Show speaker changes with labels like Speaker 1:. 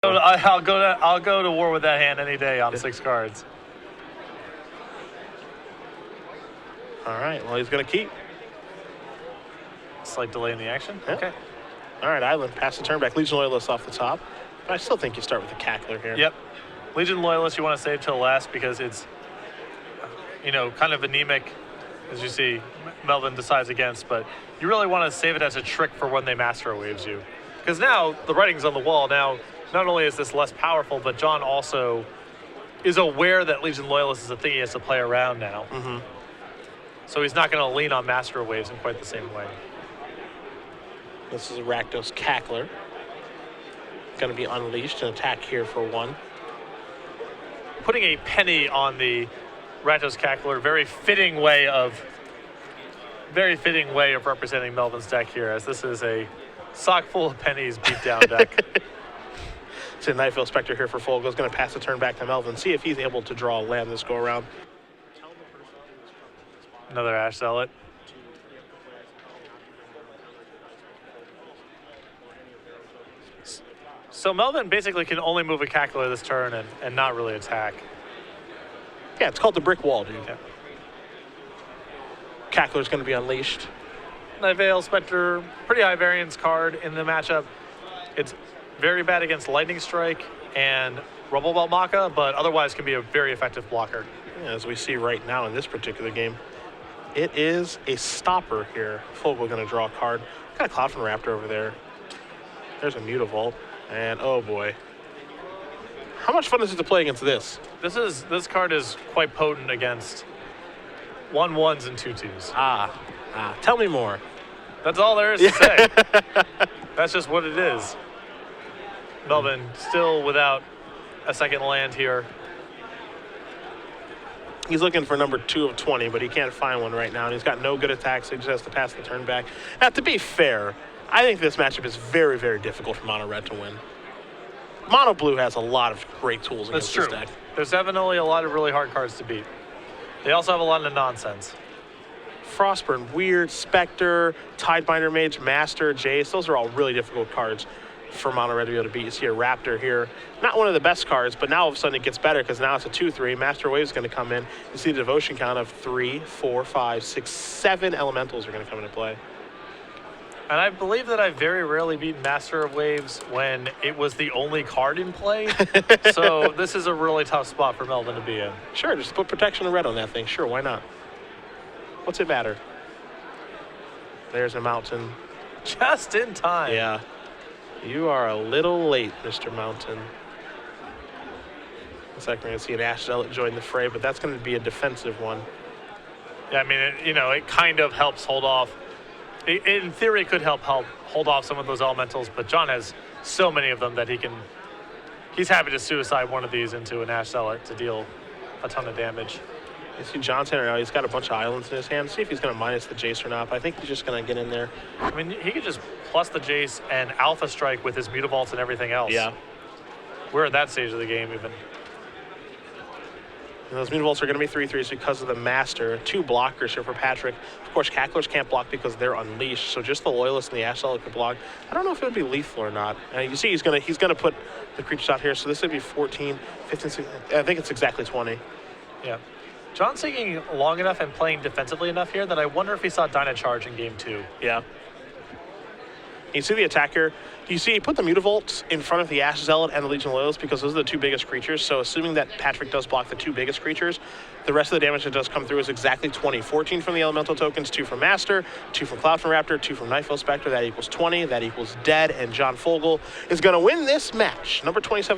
Speaker 1: I'll go to war with that hand any day on 6 cards.
Speaker 2: All right, well, he's going to keep.
Speaker 1: Slight delay in the action.
Speaker 2: Yeah.
Speaker 1: Okay.
Speaker 2: All right, Island, pass the turn back. Legion Loyalist off the top. But I still think you start with the Cackler here.
Speaker 1: Yep. Legion Loyalist you want to save till last because it's, kind of anemic, as you see, Melvin decides against, but you really want to save it as a trick for when they Master Waves you. Because now the writing's on the wall. Now, not only is this less powerful, but John also is aware that Legion Loyalist is a thing he has to play around now.
Speaker 2: Mm-hmm.
Speaker 1: So he's not going to lean on Master Waves in quite the same way.
Speaker 2: This is a Rakdos Cackler. Going to be unleashed and attack here for 1.
Speaker 1: Putting a penny on the Rakdos Cackler, very fitting way of representing Melvin's deck here, as this is a sock full of pennies beat down deck.
Speaker 2: It's a Nightveil Spectre here for Fogle. Is going to pass the turn back to Melvin. See if he's able to draw a land this go around.
Speaker 1: Another Ash Zealot. So Melvin basically can only move a Cackler this turn and not really attack.
Speaker 2: Yeah, it's called the brick wall, dude.
Speaker 1: Yeah.
Speaker 2: Cackler's going to be unleashed.
Speaker 1: Nightveil Spectre, pretty high variance card in the matchup. It's very bad against Lightning Strike and Rumble Belt Maka, but otherwise can be a very effective blocker.
Speaker 2: Yeah, as we see right now in this particular game, it is a stopper here. Fogle going to draw a card. Got a Cloud from Raptor over there. There's a Mutavault. And oh boy. How much fun is it to play against this?
Speaker 1: This card is quite potent against 1/1s and 2/2s.
Speaker 2: Tell me more.
Speaker 1: That's all there is to say. That's just what it is. Melvin still without a second land here.
Speaker 2: He's looking for number 2 of 20, but he can't find one right now. And he's got no good attacks, so he just has to pass the turn back. Now, to be fair, I think this matchup is very, very difficult for Mono Red to win. Mono Blue has a lot of great tools against this deck.
Speaker 1: There's definitely a lot of really hard cards to beat. They also have a lot of nonsense.
Speaker 2: Frostburn, Weird, Spectre, Tidebinder Mage, Master, Jace. Those are all really difficult cards for Mono Red to be able to beat. You see a Raptor here. Not one of the best cards, but now all of a sudden it gets better because now it's a 2/3. Master Wave is going to come in. You see the devotion count of 3, 4, 5, 6, 7 elementals are going to come into play.
Speaker 1: And I believe that I've very rarely beaten Master of Waves when it was the only card in play. So this is a really tough spot for Melvin to be in.
Speaker 2: Sure, just put protection and red on that thing. Sure, why not? What's it matter? There's a Mountain.
Speaker 1: Just in time.
Speaker 2: Yeah. You are a little late, Mr. Mountain. Looks like we're going to see an Ash Zealot join the fray, but that's going to be a defensive one.
Speaker 1: Yeah, I mean, it kind of helps hold off. In theory, it could help hold off some of those elementals, but John has so many of them that he's happy to suicide one of these into an Ash Zealot to deal a ton of damage.
Speaker 2: You see John's hand right now, he's got a bunch of islands in his hand. See if he's going to minus the Jace or not, but I think he's just going to get in there.
Speaker 1: I mean, he could just plus the Jace and Alpha Strike with his Mutavaults and everything else.
Speaker 2: Yeah.
Speaker 1: We're at that stage of the game even.
Speaker 2: And those Mutavaults are going to be 3/3s because of the Master. 2 blockers here for Patrick. Of course, Cacklers can't block because they're unleashed, so just the Loyalist and the Ash Zealot could block. I don't know if it would be lethal or not. You see he's going to put the creatures out here, so this would be 14, 15, 16, I think it's exactly 20.
Speaker 1: Yeah. John's taking long enough and playing defensively enough here that I wonder if he saw Dyna Charge in game 2.
Speaker 2: Yeah. You see the attacker. You see he put the Mutavaults in front of the Ash Zealot and the Legion Loyalist because those are the 2 biggest creatures. So assuming that Patrick does block the 2 biggest creatures, the rest of the damage that does come through is exactly 20. 14 from the Elemental tokens, 2 from Master, 2 from Cloud from Raptor, 2 from Nightveil Spectre. That equals 20. That equals dead. And John Fogle is going to win this match. Number 27.